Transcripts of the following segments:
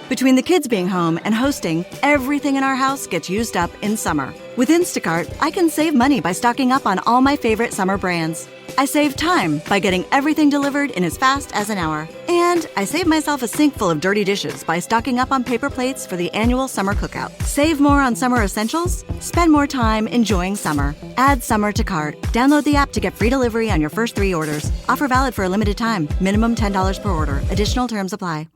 Between the kids being home and hosting, everything in our house gets used up in summer. With Instacart, I can save money by stocking up on all my favorite summer brands. I save time by getting everything delivered in as fast as an hour. And I save myself a sink full of dirty dishes by stocking up on paper plates for the annual summer cookout. Save more on summer essentials? Spend more time enjoying summer. Add summer to cart. Download the app to get free delivery on your first 3 orders. Offer valid for a limited time. Minimum $10 per order. Additional terms apply.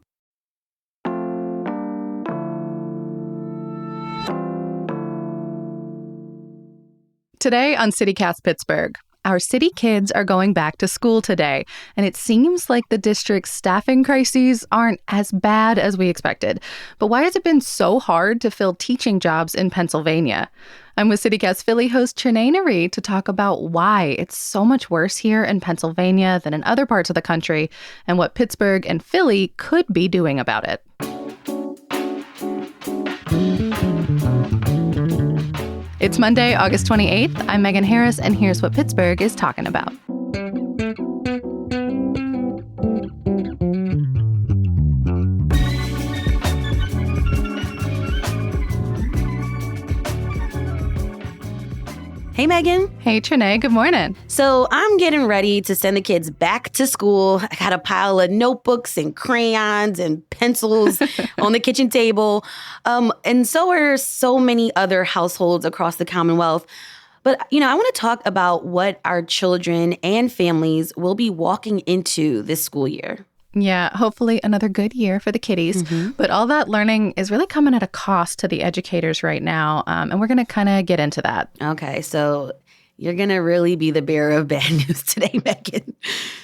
Today on CityCast Pittsburgh, our city kids are going back to school today, and it seems like the district's staffing crises aren't as bad as we expected. But why has it been so hard to fill teaching jobs in Pennsylvania? I'm with CityCast Philly host Trinae to talk about why it's so much worse here in Pennsylvania than in other parts of the country, and what Pittsburgh and Philly could be doing about it. It's Monday, August 28th. I'm Megan Harris, and here's what Pittsburgh is talking about. Hey, Megan. Hey, Trinae. Good morning. So I'm getting ready to send the kids back to school. I got a pile of notebooks and crayons and pencils on the kitchen table. And so are so many other households across the Commonwealth. But, I want to talk about what our children and families will be walking into this school year. Yeah, hopefully another good year for the kiddies. Mm-hmm. But all that learning is really coming at a cost to the educators right now. And we're going to kind of get into that. Okay, so you're going to really be the bearer of bad news today, Megan.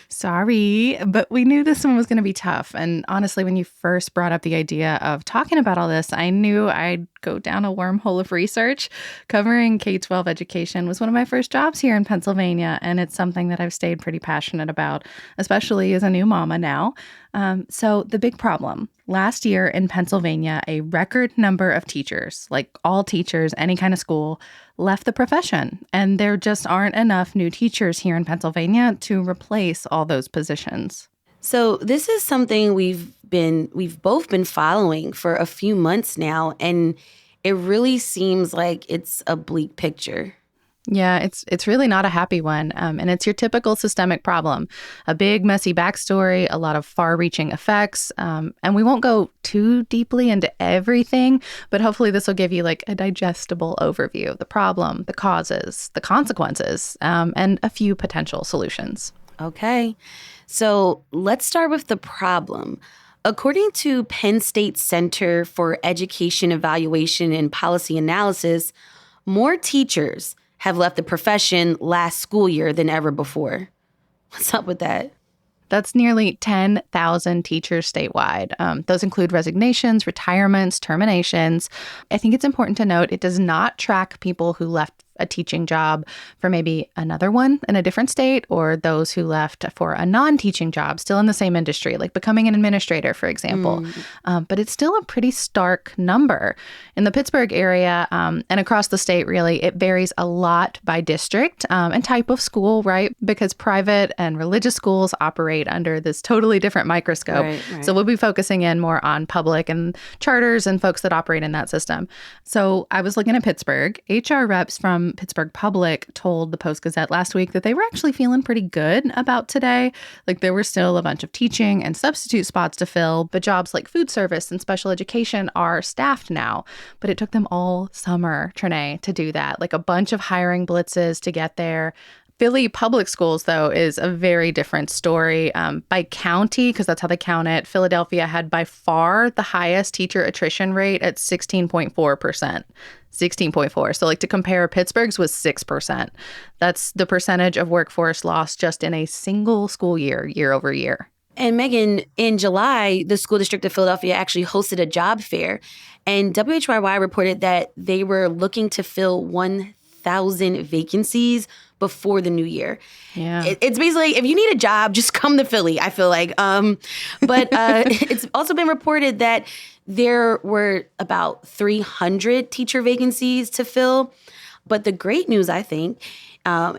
Sorry, but we knew this one was going to be tough. And honestly, when you first brought up the idea of talking about all this, I knew I'd go down a wormhole of research. Covering K-12 education was one of my first jobs here in Pennsylvania, and it's something that I've stayed pretty passionate about, especially as a new mama now. So the big problem, last year in Pennsylvania, a record number of teachers, like all teachers, any kind of school, left the profession. And there just aren't enough new teachers here in Pennsylvania to replace all those positions. So this is something we've both been following for a few months now, and it really seems like it's a bleak picture. Yeah, it's really not a happy one. And it's your typical systemic problem. A big, messy backstory, a lot of far-reaching effects. And we won't go too deeply into everything, but hopefully this will give you like a digestible overview of the problem, the causes, the consequences, and a few potential solutions. Okay, so let's start with the problem. According to Penn State Center for Education Evaluation and Policy Analysis, more teachers have left the profession last school year than ever before. What's up with that? That's nearly 10,000 teachers statewide. Those include resignations, retirements, terminations. I think it's important to note it does not track people who left a teaching job for maybe another one in a different state, or those who left for a non-teaching job still in the same industry, like becoming an administrator, for example. But it's still a pretty stark number. In the Pittsburgh area and across the state, really, it varies a lot by district and type of school, right? Because private and religious schools operate under this totally different microscope. Right. So we'll be focusing in more on public and charters and folks that operate in that system. So I was looking at Pittsburgh. HR reps from Pittsburgh Public told the Post-Gazette last week that they were actually feeling pretty good about today. Like there were still a bunch of teaching and substitute spots to fill, but jobs like food service and special education are staffed now. But it took them all summer, Trinae, to do that. Like a bunch of hiring blitzes to get there. Philly Public Schools, though, is a very different story. By county, because that's how they count it, Philadelphia had by far the highest teacher attrition rate at 16.4%. 16.4. So like to compare, Pittsburgh's was 6%. That's the percentage of workforce lost just in a single school year, year over year. And Megan, in July, the School District of Philadelphia actually hosted a job fair. And WHYY reported that they were looking to fill 1,000 vacancies before the new year. Yeah. It's basically, if you need a job, just come to Philly, I feel like. But it's also been reported that there were about 300 teacher vacancies to fill. But the great news, I think,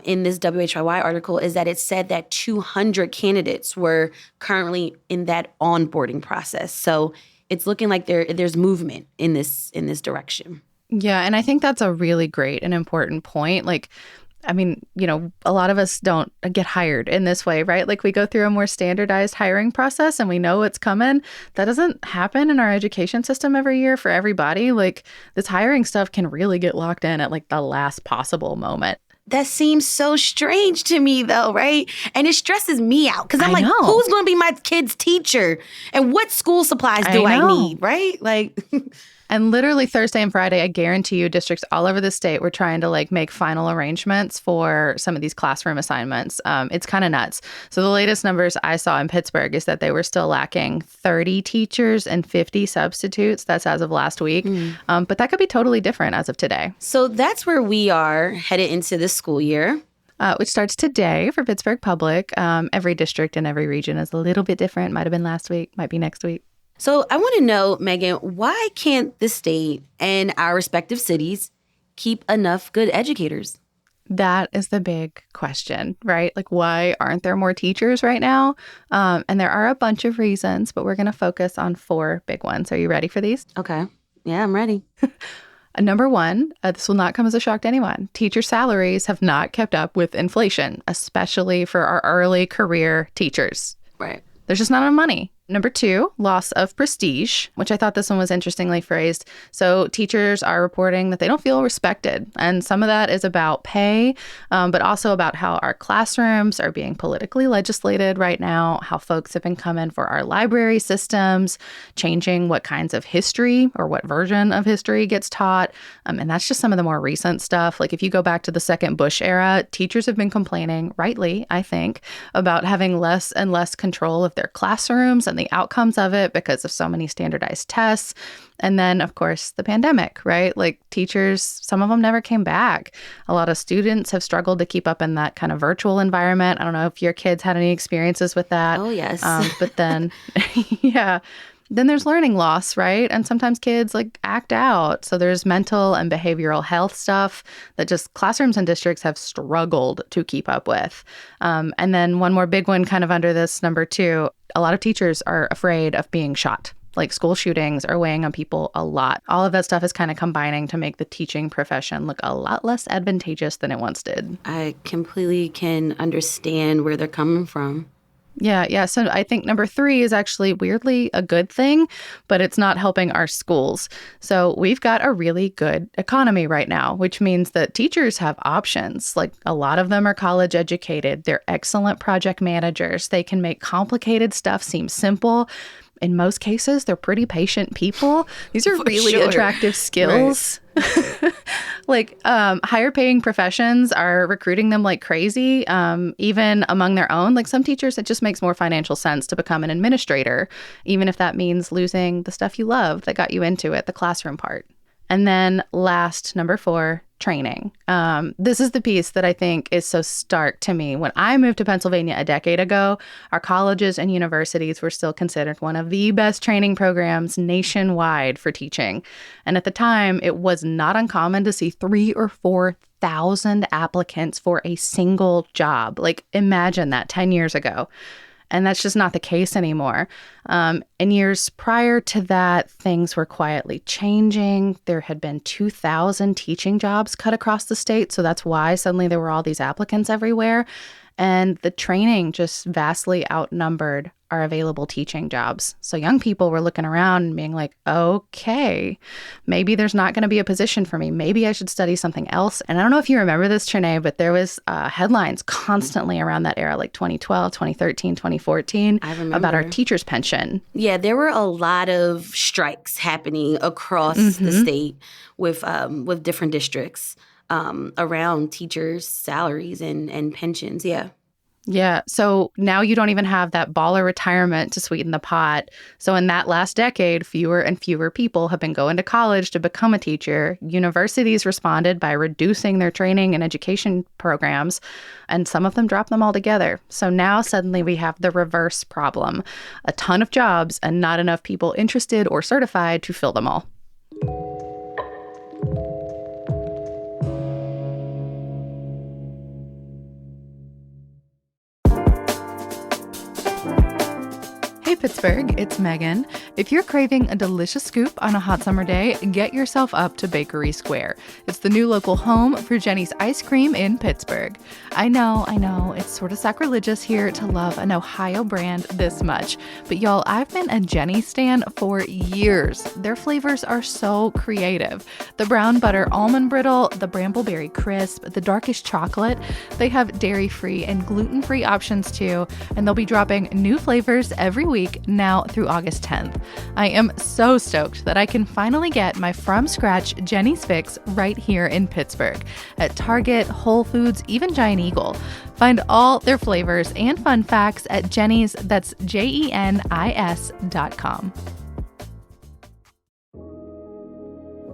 in this WHYY article is that it said that 200 candidates were currently in that onboarding process. So it's looking like there's movement in this direction. Yeah, and I think that's a really great and important point. Like, I mean, a lot of us don't get hired in this way, right? Like we go through a more standardized hiring process and we know what's coming. That doesn't happen in our education system every year for everybody. Like this hiring stuff can really get locked in at like the last possible moment. That seems so strange to me, though, right? And it stresses me out because I'm like, know. who's going to be my kid's teacher? And what school supplies do I need, right? Like, and literally Thursday and Friday, I guarantee you districts all over the state were trying to like make final arrangements for some of these classroom assignments. It's kind of nuts. So the latest numbers I saw in Pittsburgh is that they were still lacking 30 teachers and 50 substitutes. That's as of last week. But that could be totally different as of today. So that's where we are headed into this school year. Which starts today for Pittsburgh Public. Every district and every region is a little bit different. Might have been last week, might be next week. So I want to know, Megan, why can't the state and our respective cities keep enough good educators? That is the big question, right? Like, why aren't there more teachers right now? And there are a bunch of reasons, but we're going to focus on 4 big ones. Are you ready for these? Okay. Yeah, I'm ready. Number 1, this will not come as a shock to anyone. Teacher salaries have not kept up with inflation, especially for our early career teachers. Right. There's just not enough money. Number 2, loss of prestige, which I thought this one was interestingly phrased. So teachers are reporting that they don't feel respected. And some of that is about pay, but also about how our classrooms are being politically legislated right now, how folks have been coming for our library systems, changing what kinds of history or what version of history gets taught. And that's just some of the more recent stuff. Like if you go back to the second Bush era, teachers have been complaining, rightly, I think, about having less and less control of their classrooms and the outcomes of it because of so many standardized tests. And then, of course, the pandemic, right? Like teachers, some of them never came back. A lot of students have struggled to keep up in that kind of virtual environment. I don't know if your kids had any experiences with that. Oh, yes. But then, yeah. Then there's learning loss, right? And sometimes kids like act out. So there's mental and behavioral health stuff that just classrooms and districts have struggled to keep up with. And then one more big one kind of under this, number 2, a lot of teachers are afraid of being shot. Like school shootings are weighing on people a lot. All of that stuff is kind of combining to make the teaching profession look a lot less advantageous than it once did. I completely can understand where they're coming from. Yeah. So I think number 3 is actually weirdly a good thing, but it's not helping our schools. So we've got a really good economy right now, which means that teachers have options. Like a lot of them are college educated. They're excellent project managers. They can make complicated stuff seem simple. In most cases, they're pretty patient people. These are really attractive skills. Right. Like higher paying professions are recruiting them like crazy, even among their own. Like some teachers, it just makes more financial sense to become an administrator, even if that means losing the stuff you love that got you into it, the classroom part. And then last, number 4, training. This is the piece that I think is so stark to me. When I moved to Pennsylvania a decade ago, our colleges and universities were still considered one of the best training programs nationwide for teaching. And at the time, it was not uncommon to see 3,000 or 4,000 applicants for a single job. Like imagine that 10 years ago. And that's just not the case anymore. In years prior to that, things were quietly changing. There had been 2,000 teaching jobs cut across the state. So that's why suddenly there were all these applicants everywhere. And the training just vastly outnumbered our available teaching jobs. So young people were looking around and being like, okay, maybe there's not going to be a position for me. Maybe I should study something else. And I don't know if you remember this, Trinae, but there was headlines constantly around that era, like 2012, 2013, 2014, about our teacher's pension. Yeah, there were a lot of strikes happening across the state with different districts around teachers' salaries and pensions. Yeah. Yeah. So now you don't even have that baller retirement to sweeten the pot. So in that last decade, fewer and fewer people have been going to college to become a teacher. Universities responded by reducing their training and education programs, and some of them dropped them altogether. So now suddenly we have the reverse problem: a ton of jobs and not enough people interested or certified to fill them all. Hey, Pittsburgh, it's Megan. If you're craving a delicious scoop on a hot summer day, get yourself up to Bakery Square. It's the new local home for Jenny's Ice Cream in Pittsburgh. I know, it's sort of sacrilegious here to love an Ohio brand this much. But y'all, I've been a Jenny's stan for years. Their flavors are so creative. The brown butter almond brittle, the brambleberry crisp, the darkish chocolate. They have dairy-free and gluten-free options too, and they'll be dropping new flavors every week now through August 10th. I am so stoked that I can finally get my from-scratch Jenny's Fix right here in Pittsburgh at Target, Whole Foods, even Giant Eagle. Find all their flavors and fun facts at Jenny's, that's JENIS.com.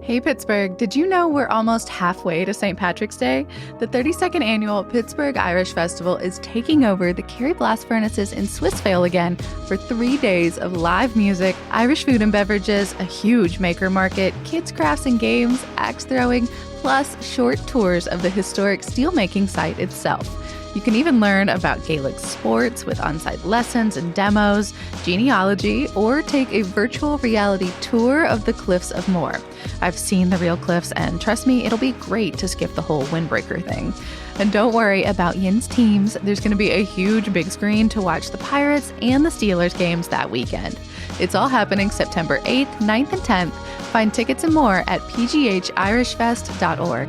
Hey Pittsburgh, did you know we're almost halfway to St. Patrick's Day? The 32nd annual Pittsburgh Irish Festival is taking over the Kerry Blast Furnaces in Swissvale again for 3 days of live music, Irish food and beverages, a huge maker market, kids crafts and games, axe throwing, plus short tours of the historic steelmaking site itself. You can even learn about Gaelic sports with on-site lessons and demos, genealogy, or take a virtual reality tour of the Cliffs of Moher. I've seen the real cliffs, and trust me, it'll be great to skip the whole windbreaker thing. And don't worry about Yin's teams. There's going to be a huge big screen to watch the Pirates and the Steelers games that weekend. It's all happening September 8th, 9th, and 10th. Find tickets and more at pghirishfest.org.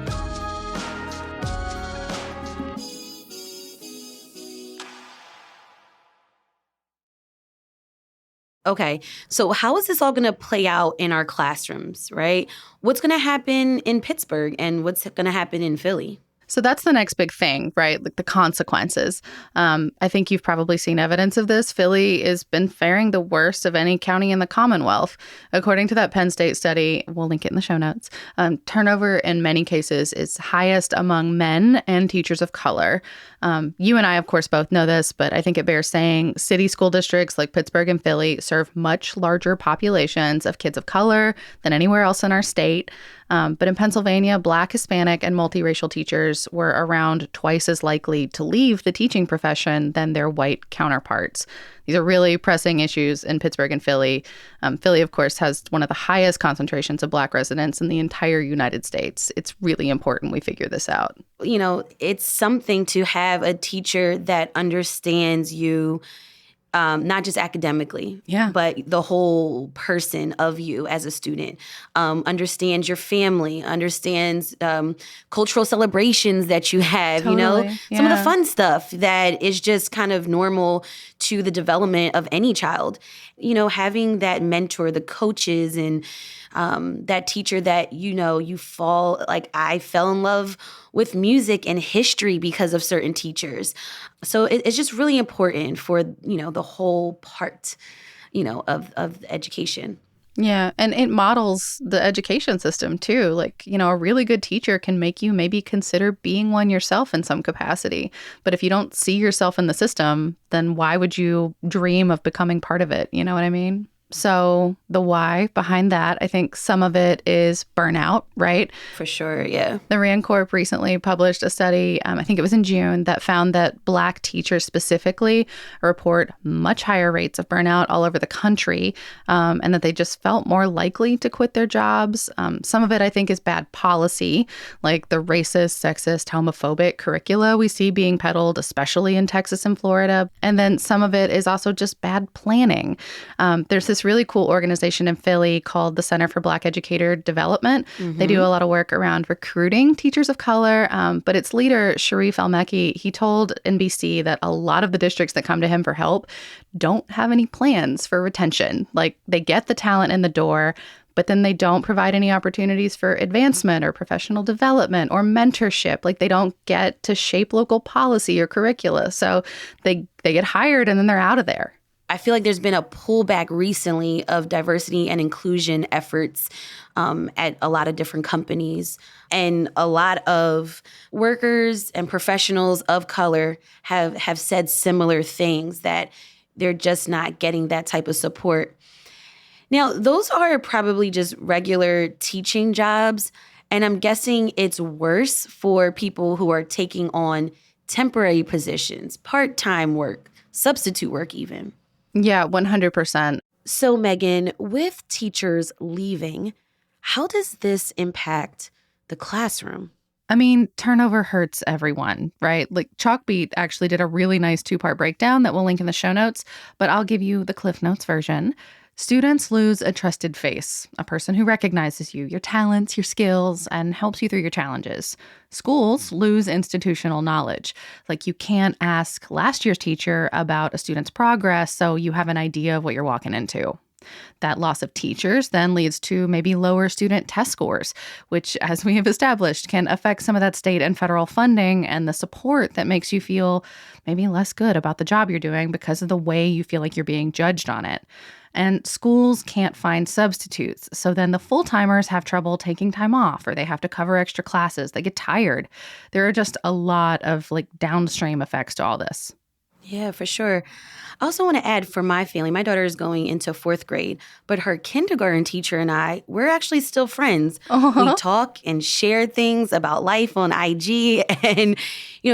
Okay, so how is this all going to play out in our classrooms, right? What's going to happen in Pittsburgh and what's going to happen in Philly? So that's the next big thing, right? Like the consequences. I think you've probably seen evidence of this. Philly has been faring the worst of any county in the Commonwealth. According to that Penn State study, we'll link it in the show notes, turnover in many cases is highest among men and teachers of color. You and I, of course, both know this, but I think it bears saying city school districts like Pittsburgh and Philly serve much larger populations of kids of color than anywhere else in our state. But in Pennsylvania, Black, Hispanic, and multiracial teachers were around twice as likely to leave the teaching profession than their white counterparts. These are really pressing issues in Pittsburgh and Philly. Philly, of course, has one of the highest concentrations of Black residents in the entire United States. It's really important we figure this out. You know, it's something to have a teacher that understands you, not just academically, but the whole person of you as a student, understands your family, understands cultural celebrations that you have, some of the fun stuff that is just kind of normal to the development of any child. You know, having that mentor, the coaches, and that teacher that, you fall, like I fell in love with music and history because of certain teachers. So it's just really important for, the whole part, of education. Yeah, and it models the education system too. Like, a really good teacher can make you maybe consider being one yourself in some capacity. But if you don't see yourself in the system, then why would you dream of becoming part of it? You know what I mean? So the why behind that, I think some of it is burnout, right? For sure, yeah. The RAND Corp recently published a study, I think it was in June, that found that Black teachers specifically report much higher rates of burnout all over the country, and that they just felt more likely to quit their jobs. Some of it, I think, is bad policy, like the racist, sexist, homophobic curricula we see being peddled, especially in Texas and Florida. And then some of it is also just bad planning. There's this really cool organization in Philly called the Center for Black Educator Development. Mm-hmm. They do a lot of work around recruiting teachers of color, but its leader, Sharif El-Mekki, he told NBC that a lot of the districts that come to him for help don't have any plans for retention. Like, they get the talent in the door, but then they don't provide any opportunities for advancement or professional development or mentorship. Like, they don't get to shape local policy or curricula. So they get hired and then they're out of there. I feel like there's been a pullback recently of diversity and inclusion efforts at a lot of different companies. And a lot of workers and professionals of color have said similar things, that they're just not getting that type of support. Now, those are probably just regular teaching jobs. And I'm guessing it's worse for people who are taking on temporary positions, part-time work, substitute work even. Yeah, 100%. So, Megan, with teachers leaving, how does this impact the classroom? I mean, turnover hurts everyone, right? Like Chalkbeat actually did a really nice 2-part breakdown that we'll link in the show notes, but I'll give you the Cliff Notes version. Students lose a trusted face, a person who recognizes you, your talents, your skills, and helps you through your challenges. Schools lose institutional knowledge. Like you can't ask last year's teacher about a student's progress, so you have an idea of what you're walking into. That loss of teachers then leads to maybe lower student test scores, which, as we have established, can affect some of that state and federal funding and the support that makes you feel maybe less good about the job you're doing because of the way you feel like you're being judged on it. And schools can't find substitutes. So then the full-timers have trouble taking time off, or they have to cover extra classes. They get tired. There are just a lot of downstream effects to all this. Yeah, for sure. I also want to add for my family, my daughter is going into 4th grade, but her kindergarten teacher and I, we're actually still friends. We talk and share things about life on IG. And,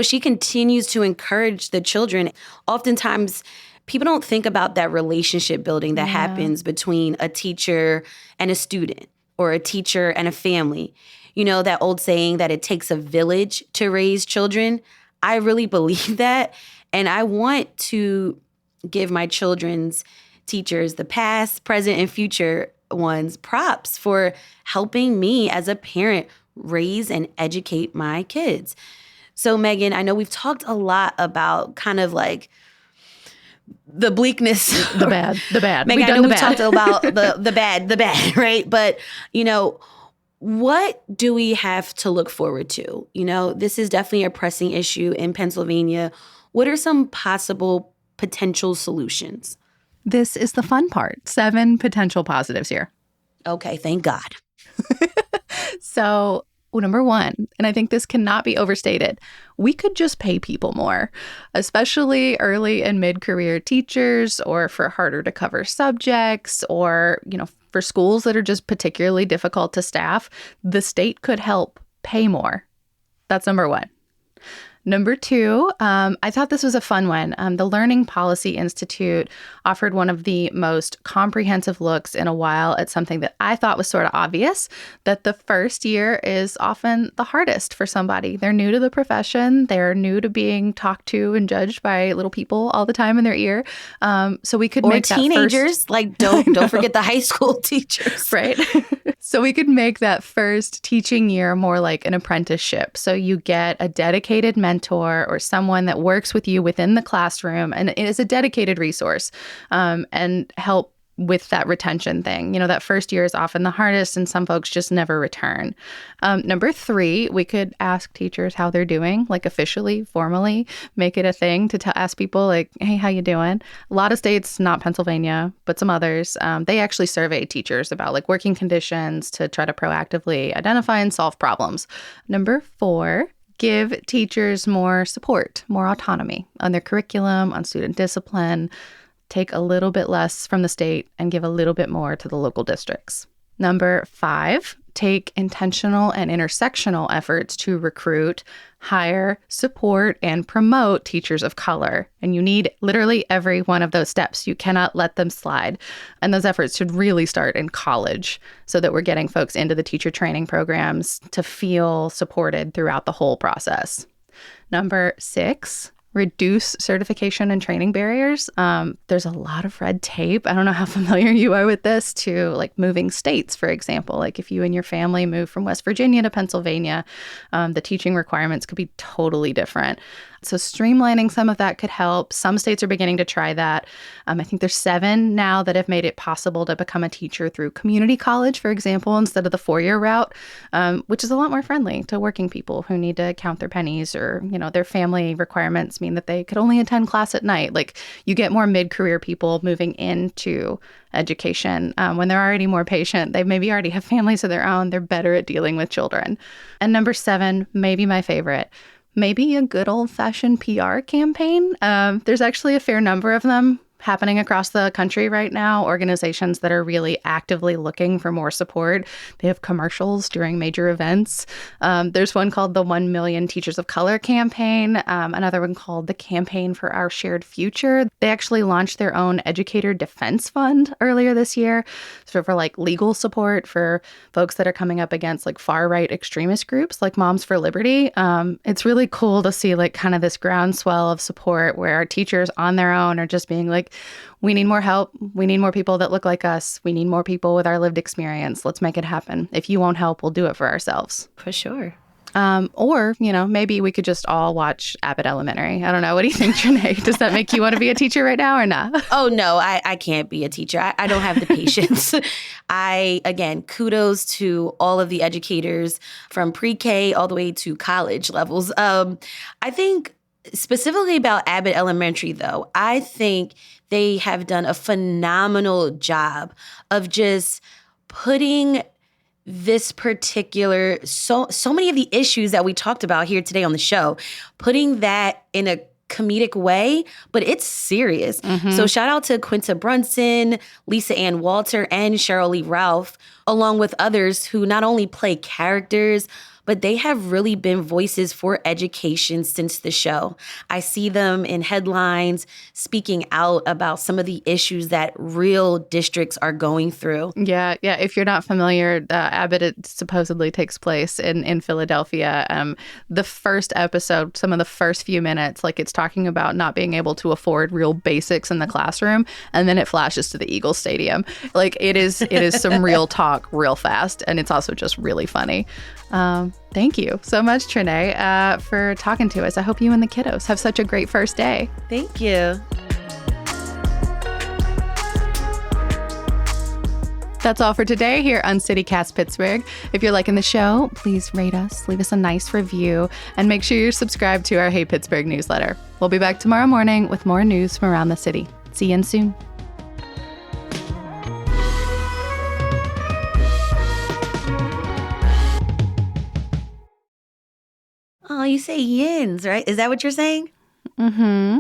she continues to encourage the children. Oftentimes, people don't think about that relationship building that happens between a teacher and a student or a teacher and a family. That old saying that it takes a village to raise children. I really believe that. And I want to give my children's teachers, the past, present, and future ones, props for helping me as a parent raise and educate my kids. So, Megan, I know we've talked a lot about kind of the bleakness. The bad. Megan, I know we've talked about the bad, right? But, what do we have to look forward to? This is definitely a pressing issue in Pennsylvania. What are some possible potential solutions? This is the fun part. 7 potential positives here. Okay, thank God. So, number 1, and I think this cannot be overstated, we could just pay people more, especially early and mid-career teachers, or for harder to cover subjects, or, for schools that are just particularly difficult to staff. The state could help pay more. That's number 1. Number 2, I thought this was a fun one. The Learning Policy Institute offered one of the most comprehensive looks in a while at something that I thought was sort of obvious, that the first year is often the hardest for somebody. They're new to the profession. They're new to being talked to and judged by little people all the time in their ear. So we could make teenagers, don't forget the high school teachers. Right. So we could make that first teaching year more like an apprenticeship. So you get a dedicated mentor or someone that works with you within the classroom and is a dedicated resource and help with that retention thing. That first year is often the hardest and some folks just never return. Number 3, we could ask teachers how they're doing, officially, formally, make it a thing to ask people hey, how you doing? A lot of states, not Pennsylvania, but some others, they actually survey teachers about working conditions to try to proactively identify and solve problems. Number 4, give teachers more support, more autonomy on their curriculum, on student discipline. Take a little bit less from the state and give a little bit more to the local districts. Number 5, take intentional and intersectional efforts to recruit, hire, support, and promote teachers of color. And you need literally every one of those steps. You cannot let them slide. And those efforts should really start in college so that we're getting folks into the teacher training programs to feel supported throughout the whole process. Number 6, reduce certification and training barriers. There's a lot of red tape. I don't know how familiar you are with this, to moving states, for example. If you and your family move from West Virginia to Pennsylvania, the teaching requirements could be totally different. So streamlining some of that could help. Some states are beginning to try that. I think there's 7 now that have made it possible to become a teacher through community college, for example, instead of the 4-year route, which is a lot more friendly to working people who need to count their pennies, or, their family requirements mean that they could only attend class at night. You get more mid-career people moving into education when they're already more patient. They maybe already have families of their own. They're better at dealing with children. And number 7, maybe my favorite, maybe a good old-fashioned PR campaign. There's actually a fair number of them happening across the country right now, organizations that are really actively looking for more support. They have commercials during major events. There's one called the 1 Million Teachers of Color campaign, another one called the Campaign for Our Shared Future. They actually launched their own Educator Defense Fund earlier this year, so for like legal support for folks that are coming up against like far-right extremist groups like Moms for Liberty. It's really cool to see like kind of this groundswell of support where our teachers on their own are just being like, we need more help. We need more people that look like us. We need more people with our lived experience. Let's make it happen. If you won't help, we'll do it for ourselves. For sure. Or, maybe we could just all watch Abbott Elementary. I don't know. What do you think, Janae? Does that make you want to be a teacher right now or not? Oh, no, I can't be a teacher. I don't have the patience. Again, kudos to all of the educators from pre-K all the way to college levels. I think specifically about Abbott Elementary, though, I think they have done a phenomenal job of just putting this particular, so many of the issues that we talked about here today on the show, putting that in a comedic way, but it's serious. So shout out to Quinta Brunson, Lisa Ann Walter, and Cheryl Lee Ralph, along with others who not only play characters, but they have really been voices for education since the show. I see them in headlines speaking out about some of the issues that real districts are going through. Yeah. If you're not familiar, Abbott it supposedly takes place in Philadelphia. The first episode, some of the first few minutes, like it's talking about not being able to afford real basics in the classroom, and then it flashes to the Eagle Stadium. Like it is some real talk real fast, and it's also just really funny. Thank you so much, Trinae, for talking to us. I hope you and the kiddos have such a great first day. Thank you. That's all for today here on CityCast Pittsburgh. If you're liking the show, please rate us, leave us a nice review, and make sure you're subscribed to our Hey Pittsburgh newsletter. We'll be back tomorrow morning with more news from around the city. See you soon. Oh, you say yins, right? Is that what you're saying? Mm-hmm.